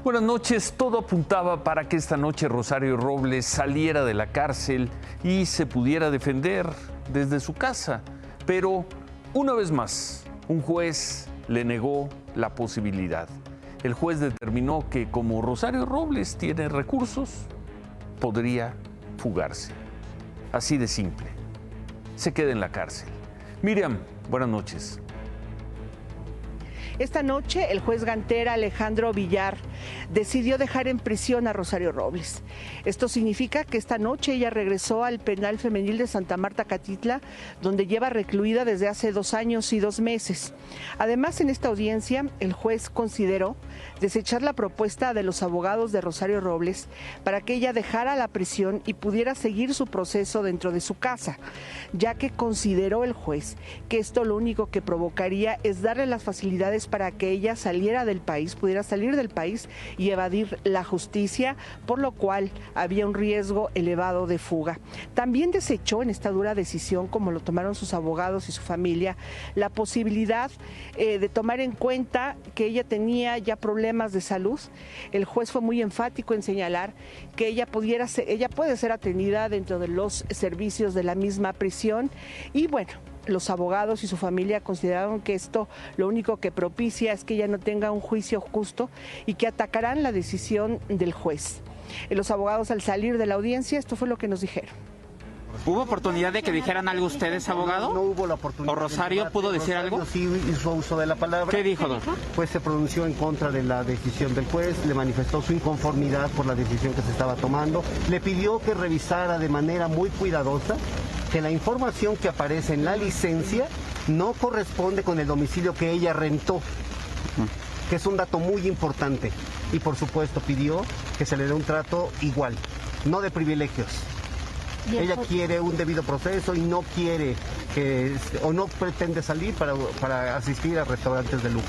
Buenas noches. Todo apuntaba para que esta noche Rosario Robles saliera de la cárcel y se pudiera defender desde su casa. Pero, una vez más, un juez le negó la posibilidad. El juez determinó que como Rosario Robles tiene recursos, podría fugarse. Así de simple. Se queda en la cárcel. Miriam, buenas noches. Esta noche, el juez Gantera Alejandro Villar decidió dejar en prisión a Rosario Robles. Esto significa que esta noche ella regresó al penal femenil de Santa Marta Catitla, donde lleva recluida desde hace 2 años y 2 meses. Además, en esta audiencia, el juez consideró desechar la propuesta de los abogados de Rosario Robles para que ella dejara la prisión y pudiera seguir su proceso dentro de su casa, ya que consideró el juez que esto lo único que provocaría es darle las facilidades para que ella saliera del país, pudiera salir del país y evadir la justicia, por lo cual había un riesgo elevado de fuga. También desechó en esta dura decisión, como lo tomaron sus abogados y su familia, la posibilidad de tomar en cuenta que ella tenía ya problemas de salud. El juez fue muy enfático en señalar que ella puede ser atendida dentro de los servicios de la misma prisión y bueno, los abogados y su familia consideraron que esto lo único que propicia es que ella no tenga un juicio justo y que atacarán la decisión del juez. Los abogados al salir de la audiencia, esto fue lo que nos dijeron. ¿Hubo oportunidad de que dijeran algo ustedes, abogado? No hubo la oportunidad. ¿O Rosario pudo decir algo? Sí hizo uso de la palabra. ¿Qué dijo, doctor? Pues se pronunció en contra de la decisión del juez, le manifestó su inconformidad por la decisión que se estaba tomando, le pidió que revisara de manera muy cuidadosa que la información que aparece en la licencia no corresponde con el domicilio que ella rentó, que es un dato muy importante. Y por supuesto pidió que se le dé un trato igual, no de privilegios. Ella quiere un debido proceso y no quiere o no pretende salir para asistir a restaurantes de lujo.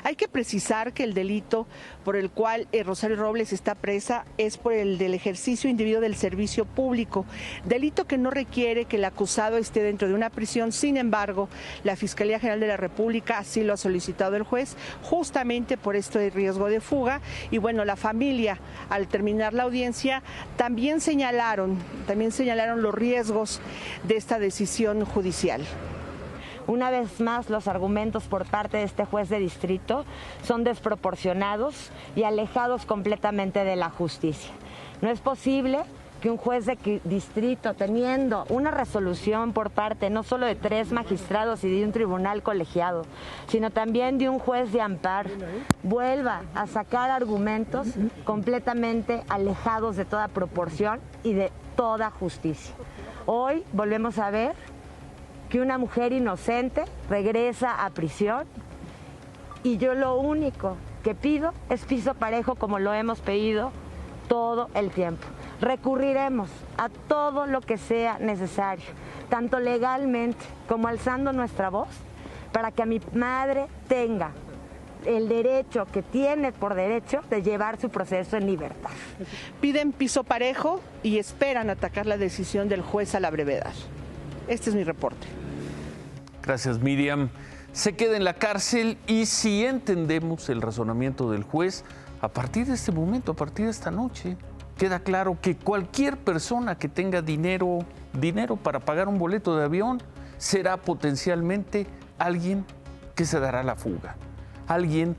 Hay que precisar que el delito por el cual Rosario Robles está presa es por el del ejercicio indebido del servicio público, delito que no requiere que el acusado esté dentro de una prisión. Sin embargo, la Fiscalía General de la República así lo ha solicitado el juez, justamente por esto de riesgo de fuga. Y bueno, la familia, al terminar la audiencia, también señalaron los riesgos de esta decisión judicial. Una vez más, los argumentos por parte de este juez de distrito son desproporcionados y alejados completamente de la justicia. No es posible que un juez de distrito, teniendo una resolución por parte no solo de 3 magistrados y de un tribunal colegiado, sino también de un juez de amparo, vuelva a sacar argumentos completamente alejados de toda proporción y de toda justicia. Hoy volvemos a ver que una mujer inocente regresa a prisión y yo lo único que pido es piso parejo, como lo hemos pedido todo el tiempo. Recurriremos a todo lo que sea necesario, tanto legalmente como alzando nuestra voz, para que mi madre tenga el derecho que tiene por derecho de llevar su proceso en libertad. Piden piso parejo y esperan atacar la decisión del juez a la brevedad. Este es mi reporte. Gracias, Miriam. Se queda en la cárcel y si entendemos el razonamiento del juez, a partir de este momento, a partir de esta noche, queda claro que cualquier persona que tenga dinero para pagar un boleto de avión será potencialmente alguien que se dará la fuga. Alguien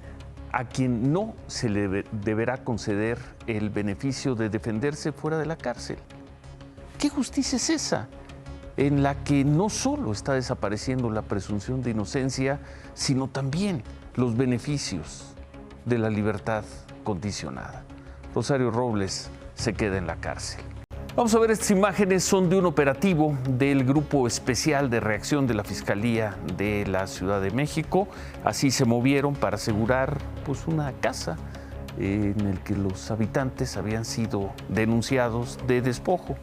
a quien no se le deberá conceder el beneficio de defenderse fuera de la cárcel. ¿Qué justicia es esa? En la que no solo está desapareciendo la presunción de inocencia, sino también los beneficios de la libertad condicionada. Rosario Robles se queda en la cárcel. Vamos a ver, estas imágenes son de un operativo del Grupo Especial de Reacción de la Fiscalía de la Ciudad de México. Así se movieron para asegurar una casa en el que los habitantes habían sido denunciados de despojo.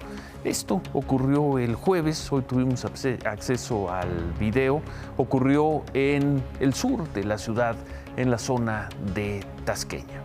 Esto ocurrió el jueves, hoy tuvimos acceso al video, ocurrió en el sur de la ciudad, en la zona de Tasqueña.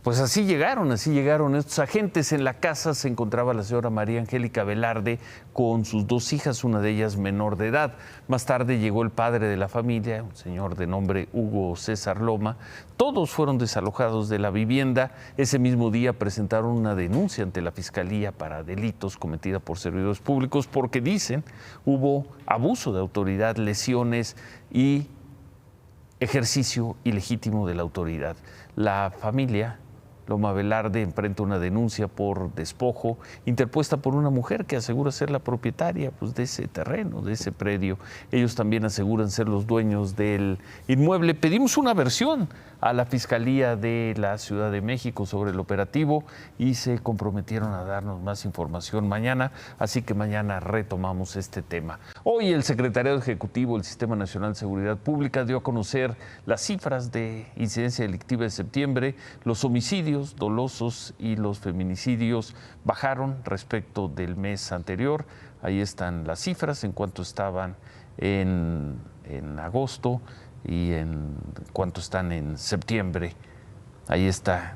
Pues así llegaron estos agentes. En la casa se encontraba la señora María Angélica Velarde con sus 2 hijas, una de ellas menor de edad. Más tarde llegó el padre de la familia, un señor de nombre Hugo César Loma. Todos fueron desalojados de la vivienda. Ese mismo día presentaron una denuncia ante la Fiscalía para delitos cometida por servidores públicos porque dicen hubo abuso de autoridad, lesiones y ejercicio ilegítimo de la autoridad. La familia Loma Velarde enfrenta una denuncia por despojo interpuesta por una mujer que asegura ser la propietaria de ese terreno, de ese predio. Ellos también aseguran ser los dueños del inmueble. Pedimos una versión a la Fiscalía de la Ciudad de México sobre el operativo y se comprometieron a darnos más información mañana, así que mañana retomamos este tema. Hoy el secretario ejecutivo del Sistema Nacional de Seguridad Pública dio a conocer las cifras de incidencia delictiva de septiembre. Los homicidios dolosos y los feminicidios bajaron respecto del mes anterior. Ahí están las cifras en cuanto estaban en agosto y en cuanto están en septiembre. Ahí está,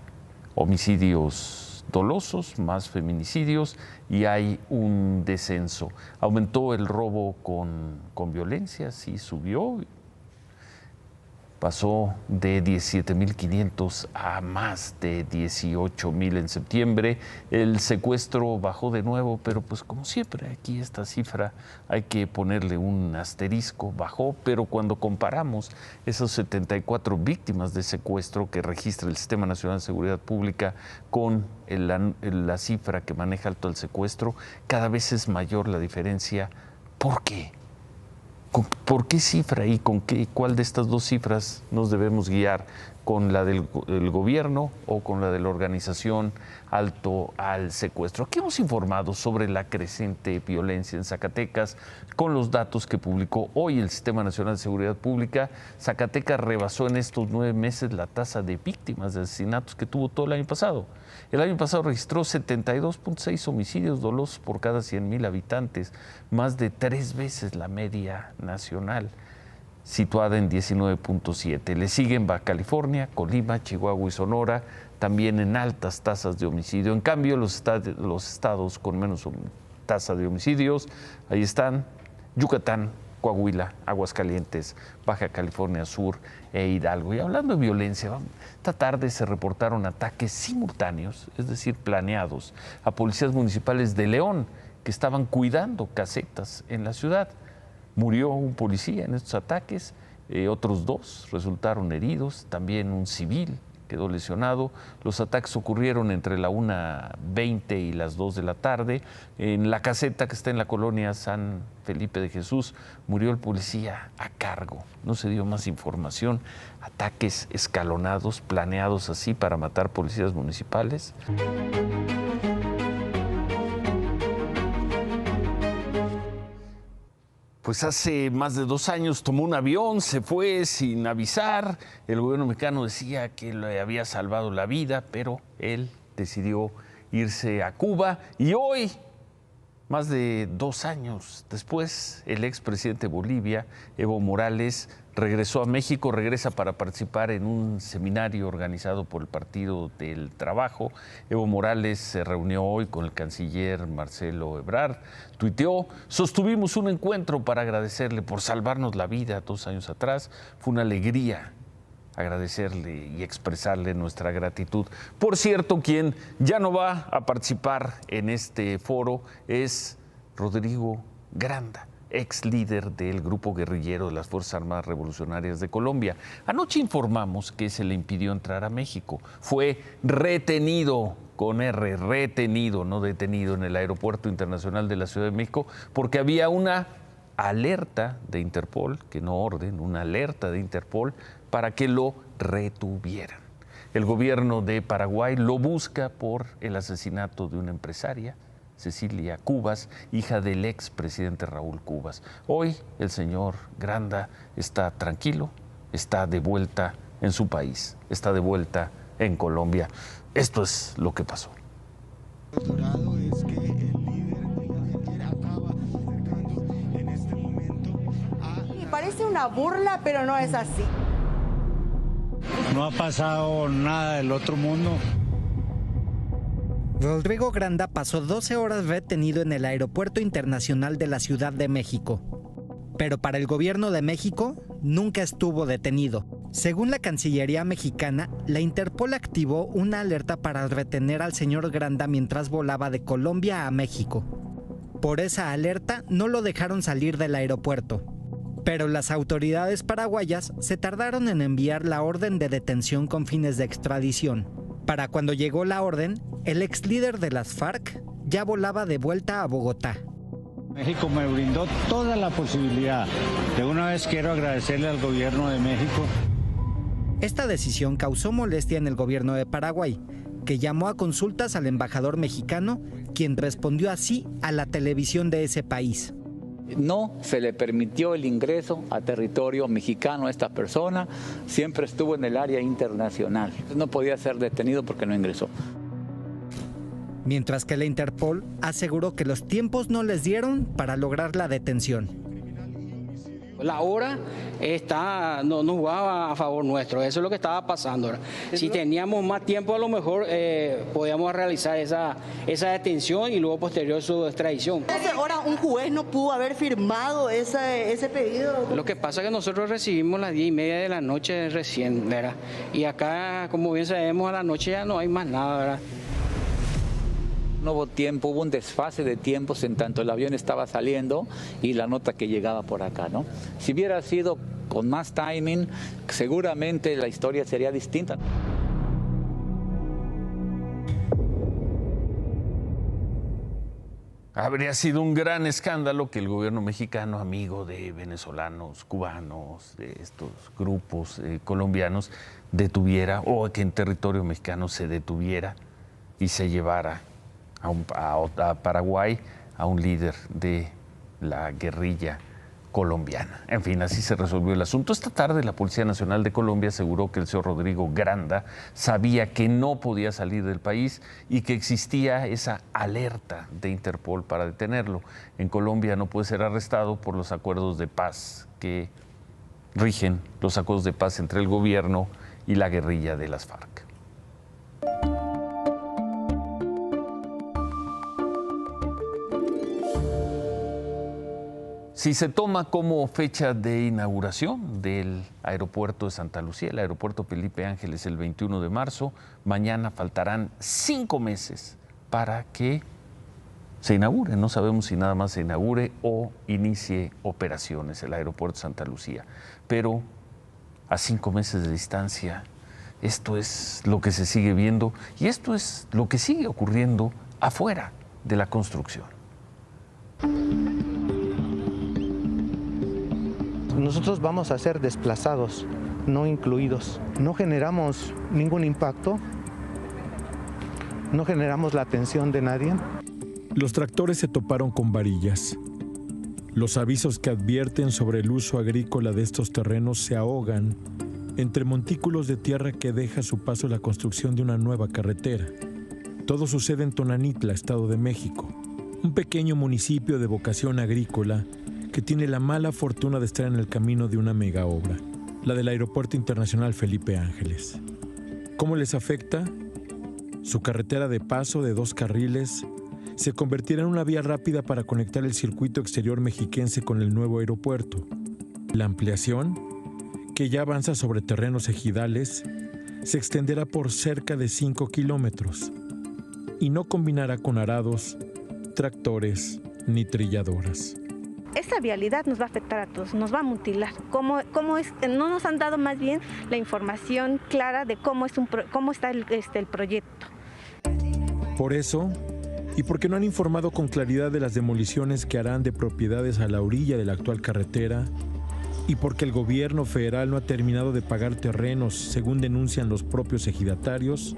homicidios dolosos, más feminicidios, y hay un descenso. Aumentó el robo con violencia, sí subió, pasó de 17.500 a más de 18.000 en septiembre. El secuestro bajó de nuevo, pero pues como siempre aquí esta cifra hay que ponerle un asterisco, bajó, pero cuando comparamos esas 74 víctimas de secuestro que registra el Sistema Nacional de Seguridad Pública con la cifra que maneja alto el secuestro, cada vez es mayor la diferencia. ¿Por qué? ¿Por qué cifra y cuál de estas 2 cifras nos debemos guiar? ¿Con la del gobierno o con la de la organización Alto al Secuestro? Aquí hemos informado sobre la creciente violencia en Zacatecas con los datos que publicó hoy el Sistema Nacional de Seguridad Pública. Zacatecas rebasó en estos 9 meses la tasa de víctimas de asesinatos que tuvo todo el año pasado. El año pasado registró 72.6 homicidios dolosos por cada 100,000 habitantes, más de 3 veces la media nacional, situada en 19.7. Le siguen Baja California, Colima, Chihuahua y Sonora, también en altas tasas de homicidio. En cambio, los estados con menos tasa de homicidios, ahí están Yucatán, Coahuila, Aguascalientes, Baja California Sur e Hidalgo. Y hablando de violencia, esta tarde se reportaron ataques simultáneos, es decir, planeados, a policías municipales de León que estaban cuidando casetas en la ciudad. Murió un policía en estos ataques, otros 2 resultaron heridos, también un civil quedó lesionado. Los ataques ocurrieron entre la 1:20 y las 2 de la tarde. En la caseta que está en la colonia San Felipe de Jesús murió el policía a cargo. No se dio más información. Ataques escalonados, planeados así para matar policías municipales. Pues hace más de 2 años tomó un avión, se fue sin avisar. El gobierno mexicano decía que le había salvado la vida, pero él decidió irse a Cuba. Y hoy, más de 2 años después, el expresidente de Bolivia, Evo Morales, regresó a México, regresa para participar en un seminario organizado por el Partido del Trabajo. Evo Morales se reunió hoy con el canciller Marcelo Ebrard, tuiteó: sostuvimos un encuentro para agradecerle por salvarnos la vida 2 años atrás. Fue una alegría agradecerle y expresarle nuestra gratitud. Por cierto, quien ya no va a participar en este foro es Rodrigo Granda, ex líder del grupo guerrillero de las Fuerzas Armadas Revolucionarias de Colombia. Anoche informamos que se le impidió entrar a México. Fue retenido, con R, retenido, no detenido, en el Aeropuerto Internacional de la Ciudad de México, porque había una alerta de Interpol, que no orden, una alerta de Interpol para que lo retuvieran. El gobierno de Paraguay lo busca por el asesinato de una empresaria, Cecilia Cubas, hija del expresidente Raúl Cubas. Hoy el señor Granda está tranquilo, está de vuelta en su país, está de vuelta en Colombia. Esto es lo que pasó. Doctorado es que el líder de la guerrillera acaba acercando en este momento a... Y parece una burla, pero no es así. No ha pasado nada del otro mundo. Rodrigo Granda pasó 12 horas retenido en el Aeropuerto Internacional de la Ciudad de México. Pero para el gobierno de México, nunca estuvo detenido. Según la Cancillería mexicana, la Interpol activó una alerta para retener al señor Granda mientras volaba de Colombia a México. Por esa alerta, no lo dejaron salir del aeropuerto. Pero las autoridades paraguayas se tardaron en enviar la orden de detención con fines de extradición. Para cuando llegó la orden, el ex líder de las FARC ya volaba de vuelta a Bogotá. México me brindó toda la posibilidad. De una vez quiero agradecerle al gobierno de México. Esta decisión causó molestia en el gobierno de Paraguay, que llamó a consultas al embajador mexicano, quien respondió así a la televisión de ese país. No se le permitió el ingreso a territorio mexicano a esta persona, siempre estuvo en el área internacional. No podía ser detenido porque no ingresó. Mientras que la Interpol aseguró que los tiempos no les dieron para lograr la detención. La hora no jugaba a favor nuestro, eso es lo que estaba pasando. Si teníamos más tiempo, a lo mejor podíamos realizar esa detención y luego posterior su extradición. Ahora un juez no pudo haber firmado ese pedido. Lo que pasa es que nosotros recibimos a las 10:30 de la noche recién, ¿verdad? Y acá, como bien sabemos, a la noche ya no hay más nada, ¿verdad? No hubo tiempo, hubo un desfase de tiempos en tanto el avión estaba saliendo y la nota que llegaba por acá, ¿no? Si hubiera sido con más timing, seguramente la historia sería distinta. Habría sido un gran escándalo que el gobierno mexicano, amigo de venezolanos, cubanos, de estos grupos colombianos, detuviera, o que en territorio mexicano se detuviera y se llevara a Paraguay a un líder de la guerrilla colombiana. En fin, así se resolvió el asunto. Esta tarde la Policía Nacional de Colombia aseguró que el señor Rodrigo Granda sabía que no podía salir del país y que existía esa alerta de Interpol para detenerlo. En Colombia no puede ser arrestado por los acuerdos de paz que rigen, los acuerdos de paz entre el gobierno y la guerrilla de las FARC. Si se toma como fecha de inauguración del aeropuerto de Santa Lucía, el aeropuerto Felipe Ángeles, el 21 de marzo, mañana faltarán 5 meses para que se inaugure. No sabemos si nada más se inaugure o inicie operaciones el aeropuerto de Santa Lucía. Pero a 5 meses de distancia, esto es lo que se sigue viendo y esto es lo que sigue ocurriendo afuera de la construcción. Nosotros vamos a ser desplazados, no incluidos. No generamos ningún impacto, no generamos la atención de nadie. Los tractores se toparon con varillas. Los avisos que advierten sobre el uso agrícola de estos terrenos se ahogan entre montículos de tierra que deja a su paso la construcción de una nueva carretera. Todo sucede en Tonanitla, Estado de México, un pequeño municipio de vocación agrícola que tiene la mala fortuna de estar en el camino de una mega obra, la del Aeropuerto Internacional Felipe Ángeles. ¿Cómo les afecta? Su carretera de paso de 2 carriles se convertirá en una vía rápida para conectar el circuito exterior mexiquense con el nuevo aeropuerto. La ampliación, que ya avanza sobre terrenos ejidales, se extenderá por cerca de 5 kilómetros y no combinará con arados, tractores ni trilladoras. Esa vialidad nos va a afectar a todos, nos va a mutilar. ¿Cómo es? No nos han dado más bien la información clara de cómo está el proyecto. Por eso, y porque no han informado con claridad de las demoliciones que harán de propiedades a la orilla de la actual carretera, y porque el gobierno federal no ha terminado de pagar terrenos, según denuncian los propios ejidatarios,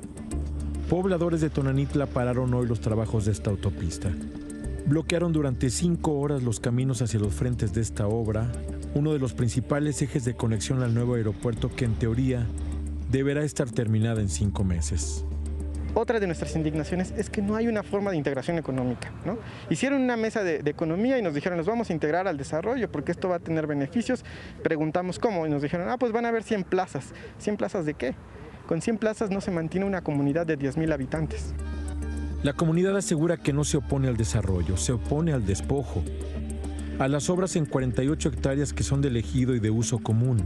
pobladores de Tonanitla pararon hoy los trabajos de esta autopista. Bloquearon durante 5 horas los caminos hacia los frentes de esta obra, uno de los principales ejes de conexión al nuevo aeropuerto que en teoría deberá estar terminada en 5 meses. Otra de nuestras indignaciones es que no hay una forma de integración económica, ¿no? Hicieron una mesa de economía y nos dijeron, nos vamos a integrar al desarrollo porque esto va a tener beneficios. Preguntamos cómo y nos dijeron, pues van a haber 100 plazas. ¿100 plazas de qué? Con 100 plazas no se mantiene una comunidad de 10,000 habitantes. La comunidad asegura que no se opone al desarrollo, se opone al despojo, a las obras en 48 hectáreas que son del ejido y de uso común.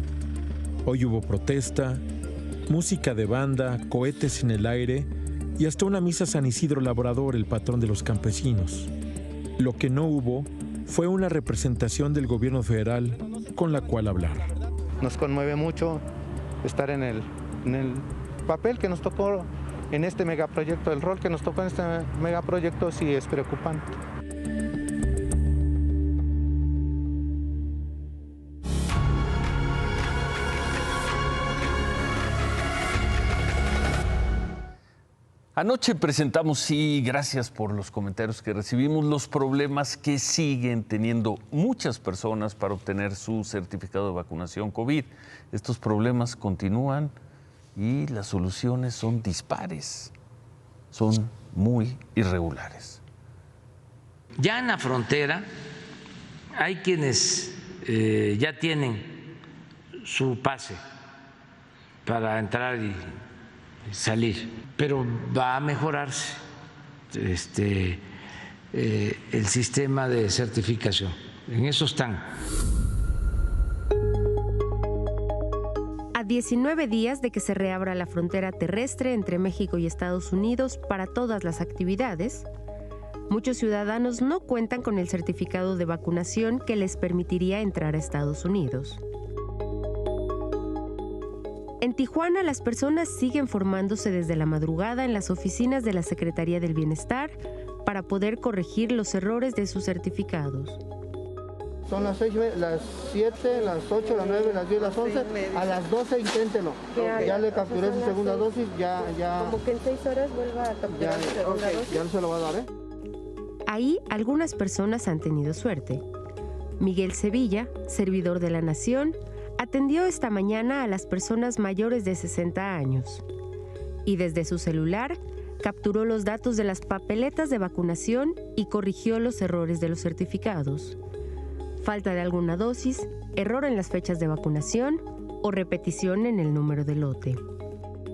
Hoy hubo protesta, música de banda, cohetes en el aire y hasta una misa a San Isidro Labrador, el patrón de los campesinos. Lo que no hubo fue una representación del gobierno federal con la cual hablar. Nos conmueve mucho estar en el papel que nos tocó en este megaproyecto, el rol que nos tocó en este megaproyecto sí es preocupante. Anoche presentamos, y gracias por los comentarios que recibimos, los problemas que siguen teniendo muchas personas para obtener su certificado de vacunación COVID. Estos problemas continúan y las soluciones son dispares, son muy irregulares. Ya en la frontera hay quienes ya tienen su pase para entrar y salir, pero va a mejorarse el sistema de certificación. En eso están. A 19 días de que se reabra la frontera terrestre entre México y Estados Unidos para todas las actividades, muchos ciudadanos no cuentan con el certificado de vacunación que les permitiría entrar a Estados Unidos. En Tijuana, las personas siguen formándose desde la madrugada en las oficinas de la Secretaría del Bienestar para poder corregir los errores de sus certificados. Son las 6, las 7, las 8, las 9, las 10, las 11. A las 12 inténtelo. Ya le capturé su segunda dosis, ya. Como que en 6 horas vuelva a capturar su segunda dosis. Ya no se lo va a dar, ¿eh? Ahí algunas personas han tenido suerte. Miguel Sevilla, servidor de la Nación, atendió esta mañana a las personas mayores de 60 años y desde su celular capturó los datos de las papeletas de vacunación y corrigió los errores de los certificados. Falta de alguna dosis, error en las fechas de vacunación o repetición en el número de lote.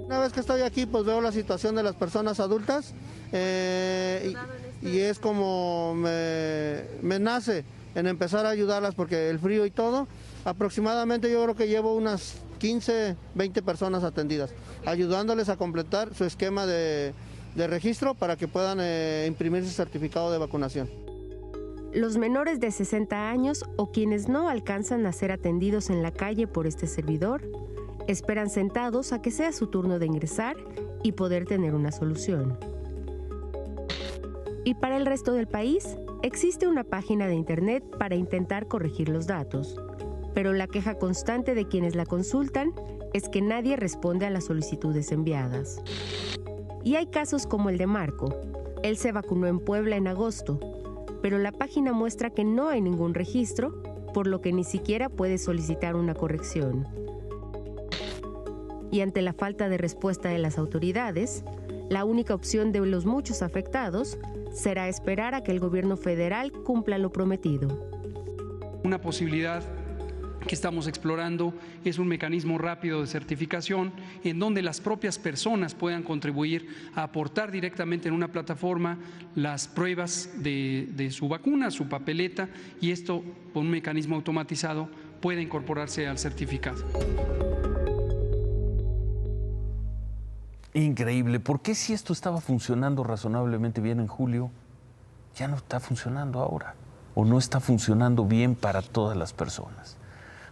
Una vez que estoy aquí, pues veo la situación de las personas adultas y es como me nace en empezar a ayudarlas porque el frío y todo. Aproximadamente yo creo que llevo unas 15, 20 personas atendidas, ayudándoles a completar su esquema de registro para que puedan imprimir su certificado de vacunación. Los menores de 60 años o quienes no alcanzan a ser atendidos en la calle por este servidor, esperan sentados a que sea su turno de ingresar y poder tener una solución. Y para el resto del país, existe una página de internet para intentar corregir los datos. Pero la queja constante de quienes la consultan es que nadie responde a las solicitudes enviadas. Y hay casos como el de Marco. Él se vacunó en Puebla en agosto, pero la página muestra que no hay ningún registro, por lo que ni siquiera puede solicitar una corrección. Y ante la falta de respuesta de las autoridades, la única opción de los muchos afectados será esperar a que el gobierno federal cumpla lo prometido. Una posibilidad que estamos explorando es un mecanismo rápido de certificación en donde las propias personas puedan contribuir a aportar directamente en una plataforma las pruebas de su vacuna, su papeleta, y esto con un mecanismo automatizado puede incorporarse al certificado. Increíble. ¿Por qué si esto estaba funcionando razonablemente bien en julio, ya no está funcionando ahora? ¿O no está funcionando bien para todas las personas?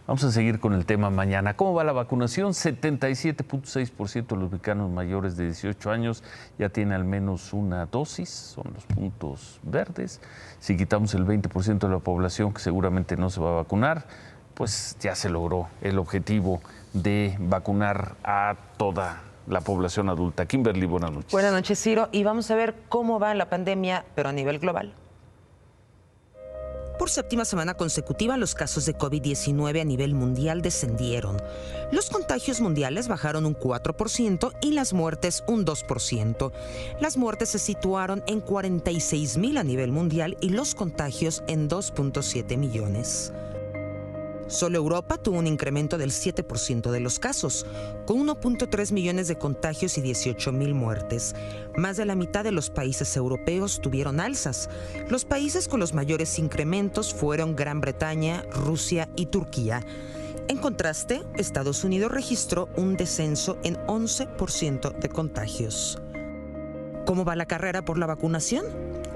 Vamos a seguir con el tema mañana. ¿Cómo va la vacunación? 77.6% de los mexicanos mayores de 18 años ya tienen al menos una dosis, son los puntos verdes. Si quitamos el 20% de la población que seguramente no se va a vacunar, pues ya se logró el objetivo de vacunar a toda la población adulta. Kimberly, buenas noches. Buenas noches, Ciro. Y vamos a ver cómo va la pandemia, pero a nivel global. Por séptima semana consecutiva, los casos de COVID-19 a nivel mundial descendieron. Los contagios mundiales bajaron un 4% y las muertes un 2%. Las muertes se situaron en 46,000 a nivel mundial y los contagios en 2.7 millones. Solo Europa tuvo un incremento del 7% de los casos, con 1.3 millones de contagios y 18,000 muertes. Más de la mitad de los países europeos tuvieron alzas. Los países con los mayores incrementos fueron Gran Bretaña, Rusia y Turquía. En contraste, Estados Unidos registró un descenso en 11% de contagios. ¿Cómo va la carrera por la vacunación?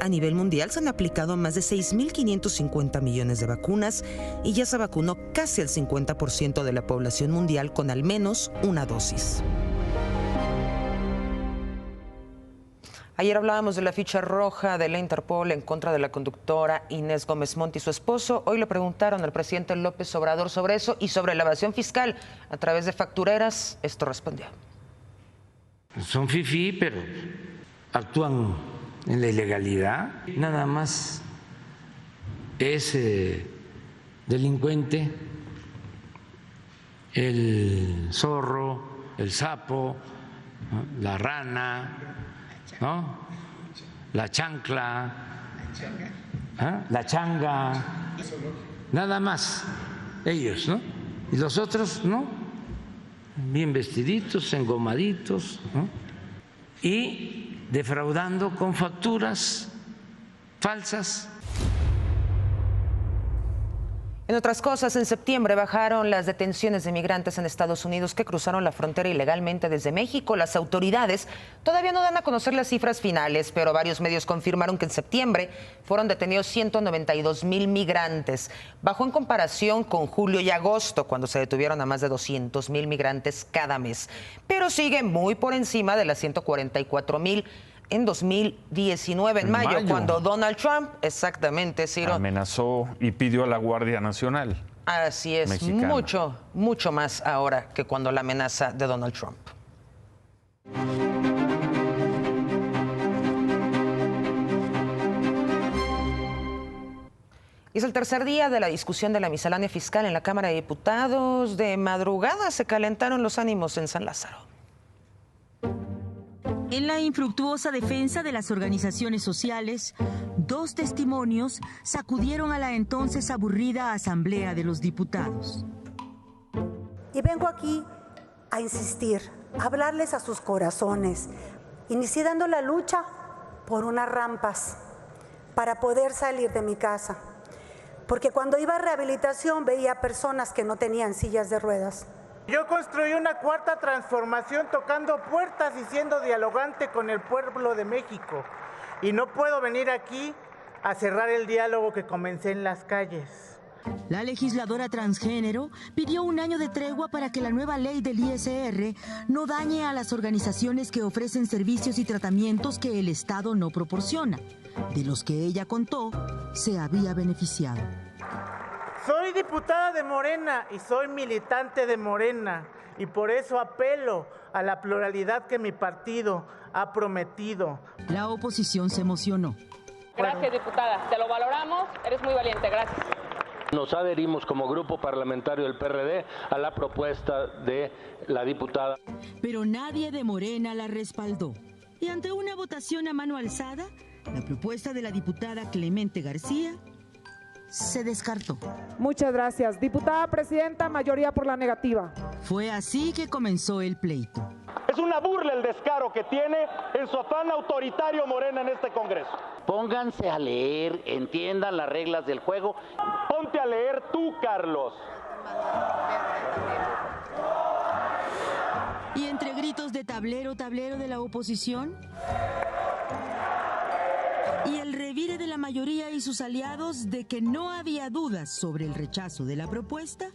A nivel mundial se han aplicado más de 6.550 millones de vacunas y ya se vacunó casi el 50% de la población mundial con al menos una dosis. Ayer hablábamos de la ficha roja de la Interpol en contra de la conductora Inés Gómez Montt y su esposo. Hoy le preguntaron al presidente López Obrador sobre eso y sobre la evasión fiscal a través de factureras. Esto respondió. Son fifí, pero actúan en la ilegalidad. Nada más es delincuente el zorro, el sapo, ¿no?, la rana, ¿no?, la chancla, la changa, nada más ellos, ¿no? Y los otros, ¿no?, bien vestiditos, engomaditos, ¿no?, y defraudando con facturas falsas. En otras cosas, en septiembre bajaron las detenciones de migrantes en Estados Unidos que cruzaron la frontera ilegalmente desde México. Las autoridades todavía no dan a conocer las cifras finales, pero varios medios confirmaron que en septiembre fueron detenidos 192,000 migrantes. Bajó en comparación con julio y agosto, cuando se detuvieron a más de 200,000 migrantes cada mes. Pero sigue muy por encima de las 144,000 en 2019, en mayo, cuando Donald Trump, exactamente, Ciro, amenazó y pidió a la Guardia Nacional. Así es, mexicana. mucho más ahora que cuando la amenaza de Donald Trump. Es el tercer día de la discusión de la miscelánea fiscal en la Cámara de Diputados. De madrugada se calentaron los ánimos en San Lázaro. En la infructuosa defensa de las organizaciones sociales, 2 testimonios sacudieron a la entonces aburrida Asamblea de los Diputados. Y vengo aquí a insistir, a hablarles a sus corazones. Inicié dando la lucha por unas rampas para poder salir de mi casa. Porque cuando iba a rehabilitación veía personas que no tenían sillas de ruedas. Yo construí una cuarta transformación tocando puertas y siendo dialogante con el pueblo de México. Y no puedo venir aquí a cerrar el diálogo que comencé en las calles. La legisladora transgénero pidió 1 año de tregua para que la nueva ley del ISR no dañe a las organizaciones que ofrecen servicios y tratamientos que el Estado no proporciona, de los que ella contó se había beneficiado. Soy diputada de Morena y soy militante de Morena y por eso apelo a la pluralidad que mi partido ha prometido. La oposición se emocionó. Gracias, diputada. Te lo valoramos. Eres muy valiente. Gracias. Nos adherimos como grupo parlamentario del PRD a la propuesta de la diputada. Pero nadie de Morena la respaldó. Y ante una votación a mano alzada, la propuesta de la diputada Clemente García se descartó. Muchas gracias. Diputada presidenta, mayoría por la negativa. Fue así que comenzó el pleito. Es una burla el descaro que tiene en su afán autoritario Morena en este Congreso. Pónganse a leer, entiendan las reglas del juego. Ponte a leer tú, Carlos. Y entre gritos de tablero de la oposición y el revire de la mayoría y sus aliados de que no había dudas sobre el rechazo de la propuesta,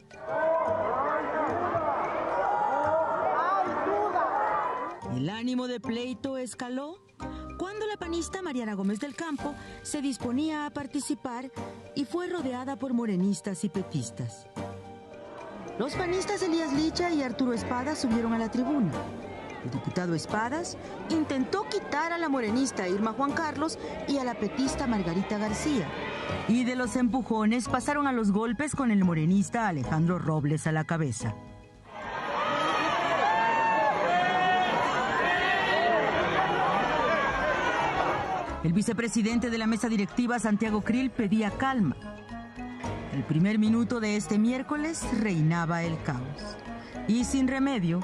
el ánimo de pleito escaló cuando la panista Mariana Gómez del Campo se disponía a participar y fue rodeada por morenistas y petistas. Los panistas Elías Licha y Arturo Espadas subieron a la tribuna. El diputado Espadas intentó quitar a la morenista Irma Juan Carlos y a la petista Margarita García. Y de los empujones pasaron a los golpes con el morenista Alejandro Robles a la cabeza. El vicepresidente de la mesa directiva, Santiago Krill, pedía calma. El primer minuto de este miércoles reinaba el caos. Y sin remedio,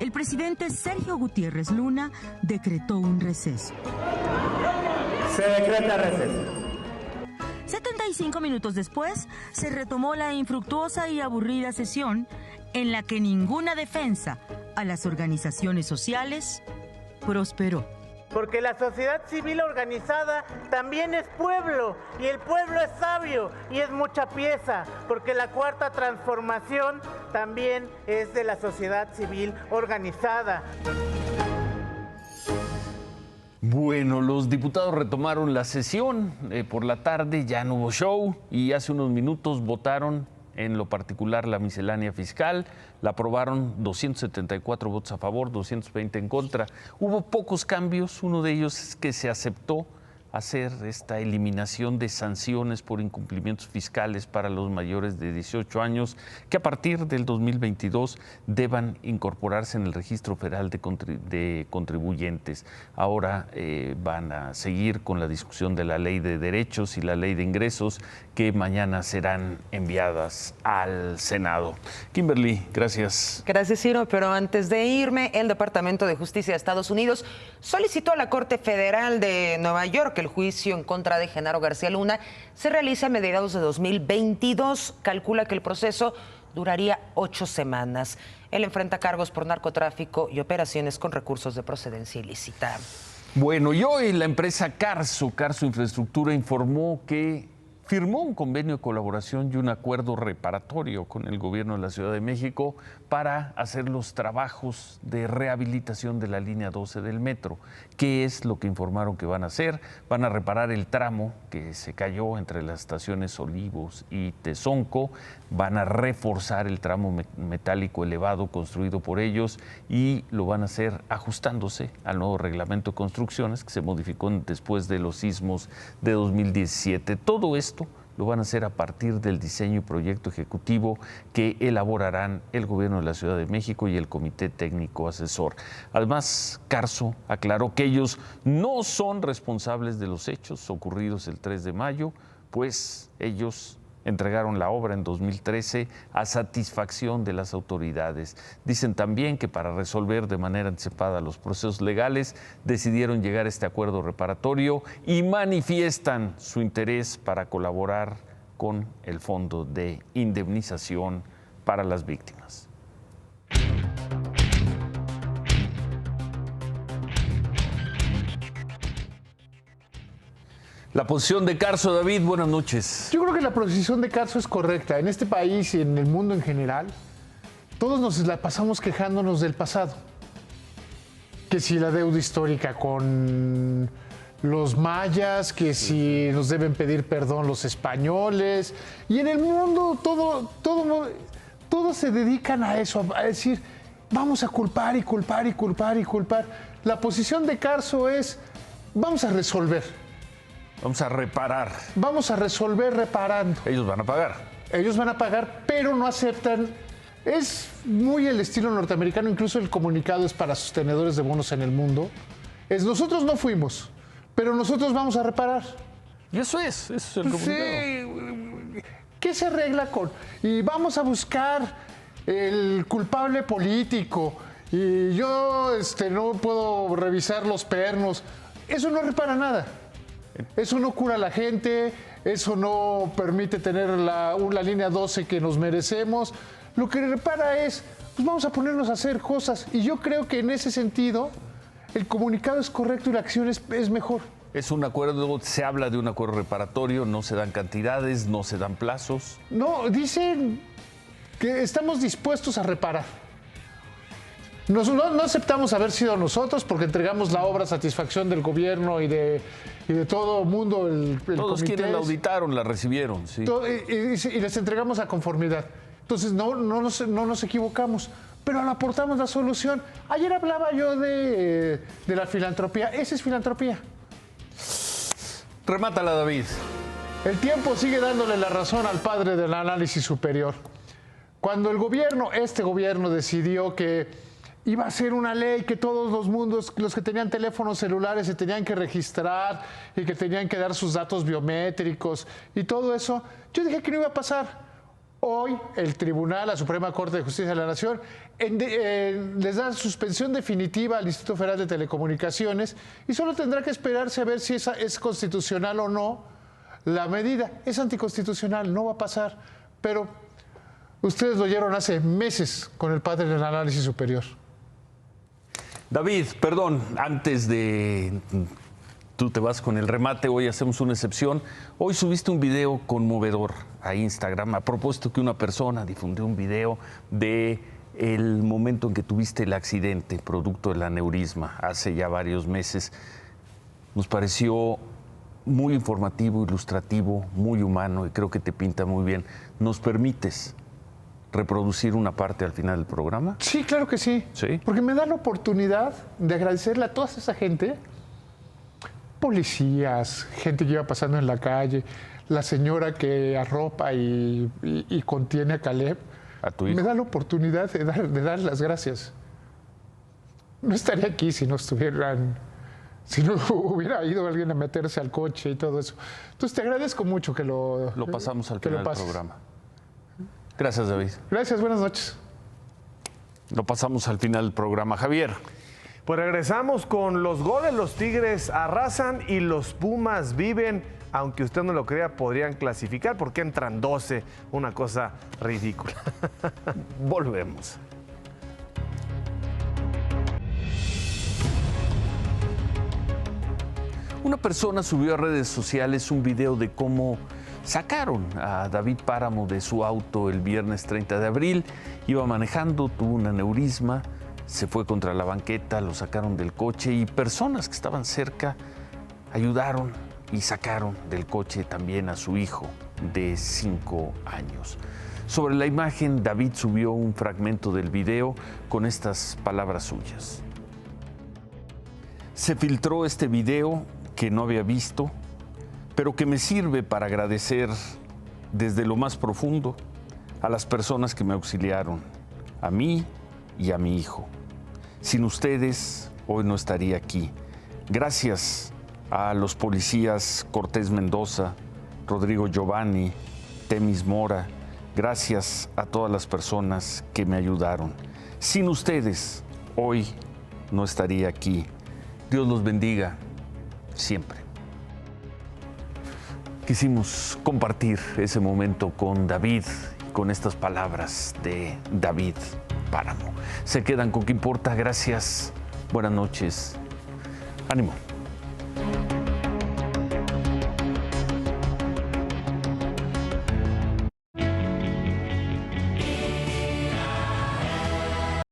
el presidente Sergio Gutiérrez Luna decretó un receso. Se decreta receso. 75 minutos después, se retomó la infructuosa y aburrida sesión en la que ninguna defensa a las organizaciones sociales prosperó. Porque la sociedad civil organizada también es pueblo, y el pueblo es sabio y es mucha pieza, porque la cuarta transformación también es de la sociedad civil organizada. Bueno, los diputados retomaron la sesión por la tarde, ya no hubo show y hace unos minutos votaron en lo particular la miscelánea fiscal, la aprobaron 274 votos a favor, 220 en contra. Hubo pocos cambios, uno de ellos es que se aceptó hacer esta eliminación de sanciones por incumplimientos fiscales para los mayores de 18 años, que a partir del 2022 deban incorporarse en el Registro Federal de Contribuyentes. Ahora van a seguir con la discusión de la Ley de Derechos y la Ley de Ingresos, que mañana serán enviadas al Senado. Kimberly, gracias. Gracias, Ciro. Pero antes de irme, el Departamento de Justicia de Estados Unidos solicitó a la Corte Federal de Nueva York que el juicio en contra de Genaro García Luna se realice a mediados de 2022. Calcula que el proceso duraría 8 semanas. Él enfrenta cargos por narcotráfico y operaciones con recursos de procedencia ilícita. Bueno, y hoy la empresa Carso Infraestructura informó que firmó un convenio de colaboración y un acuerdo reparatorio con el gobierno de la Ciudad de México para hacer los trabajos de rehabilitación de la línea 12 del metro. ¿Qué es lo que informaron que van a hacer? Van a reparar el tramo que se cayó entre las estaciones Olivos y Tezonco, van a reforzar el tramo metálico elevado construido por ellos y lo van a hacer ajustándose al nuevo reglamento de construcciones que se modificó después de los sismos de 2017. Todo esto lo van a hacer a partir del diseño y proyecto ejecutivo que elaborarán el gobierno de la Ciudad de México y el Comité Técnico Asesor. Además, Carso aclaró que ellos no son responsables de los hechos ocurridos el 3 de mayo, pues ellos entregaron la obra en 2013 a satisfacción de las autoridades. Dicen también que para resolver de manera anticipada los procesos legales decidieron llegar a este acuerdo reparatorio y manifiestan su interés para colaborar con el Fondo de Indemnización para las Víctimas. La posición de Carso, David, buenas noches. Yo creo que la posición de Carso es correcta. En este país y en el mundo en general, todos nos la pasamos quejándonos del pasado. Que si la deuda histórica con los mayas, que si nos deben pedir perdón los españoles. Y en el mundo todos se dedican a eso, a decir, vamos a culpar y culpar y culpar y culpar. La posición de Carso es, vamos a resolver. Vamos a reparar. Vamos a resolver reparando. Ellos van a pagar. Ellos van a pagar, pero no aceptan. Es muy el estilo norteamericano, incluso el comunicado es para sostenedores de bonos en el mundo. Es nosotros no fuimos, pero nosotros vamos a reparar. Y eso es el comunicado. Sí. ¿Qué se arregla con? Y vamos a buscar el culpable político. Y yo no puedo revisar los pernos. Eso no repara nada. Eso no cura a la gente, eso no permite tener la línea 12 que nos merecemos. Lo que repara es, pues vamos a ponernos a hacer cosas. Y yo creo que en ese sentido, el comunicado es correcto y la acción es mejor. Es un acuerdo, se habla de un acuerdo reparatorio, no se dan cantidades, no se dan plazos. No, dicen que estamos dispuestos a reparar. No aceptamos haber sido nosotros porque entregamos la obra a satisfacción del gobierno y de todo el mundo. Todos comité, quienes la auditaron la recibieron, sí. Y les entregamos a conformidad. Entonces no nos equivocamos, pero le aportamos la solución. Ayer hablaba yo de la filantropía. Esa es filantropía. Remátala, David. El tiempo sigue dándole la razón al padre del análisis superior. Cuando este gobierno decidió que iba a ser una ley que todos los que tenían teléfonos celulares se tenían que registrar y que tenían que dar sus datos biométricos y todo eso. Yo dije que no iba a pasar. Hoy el Tribunal, la Suprema Corte de Justicia de la Nación, les da suspensión definitiva al Instituto Federal de Telecomunicaciones y solo tendrá que esperarse a ver si es constitucional o no la medida. Es anticonstitucional, no va a pasar, pero ustedes lo oyeron hace meses con el padre del análisis superior. David, perdón, antes de... Tú te vas con el remate, hoy hacemos una excepción. Hoy subiste un video conmovedor a Instagram, a propósito que una persona difundió un video de el momento en que tuviste el accidente producto del aneurisma hace ya varios meses. Nos pareció muy informativo, ilustrativo, muy humano y creo que te pinta muy bien. ¿Nos permites reproducir una parte al final del programa? Sí, claro que sí. ¿Sí? Porque me da la oportunidad de agradecerle a toda esa gente, policías, gente que iba pasando en la calle, la señora que arropa y contiene a Caleb. A tu hijo. Me da la oportunidad de dar las gracias. No estaría aquí si no hubiera ido alguien a meterse al coche y todo eso. Entonces te agradezco mucho que lo pasamos al final del programa. Gracias, David. Gracias, buenas noches. Lo pasamos al final del programa. Javier. Pues regresamos con los goles. Los Tigres arrasan y los Pumas viven. Aunque usted no lo crea, podrían clasificar porque entran 12. Una cosa ridícula. Volvemos. Una persona subió a redes sociales un video de cómo sacaron a David Páramo de su auto el viernes 30 de abril. Iba manejando, tuvo un aneurisma, se fue contra la banqueta, lo sacaron del coche y personas que estaban cerca ayudaron y sacaron del coche también a su hijo de 5 años. Sobre la imagen, David subió un fragmento del video con estas palabras suyas. Se filtró este video que no había visto, pero que me sirve para agradecer desde lo más profundo a las personas que me auxiliaron, a mí y a mi hijo. Sin ustedes, hoy no estaría aquí. Gracias a los policías Cortés Mendoza, Rodrigo Giovanni, Temis Mora. Gracias a todas las personas que me ayudaron. Sin ustedes, hoy no estaría aquí. Dios los bendiga siempre. Quisimos compartir ese momento con David, con estas palabras de David Páramo. Se quedan con ¿Qué importa? Gracias. Buenas noches. Ánimo.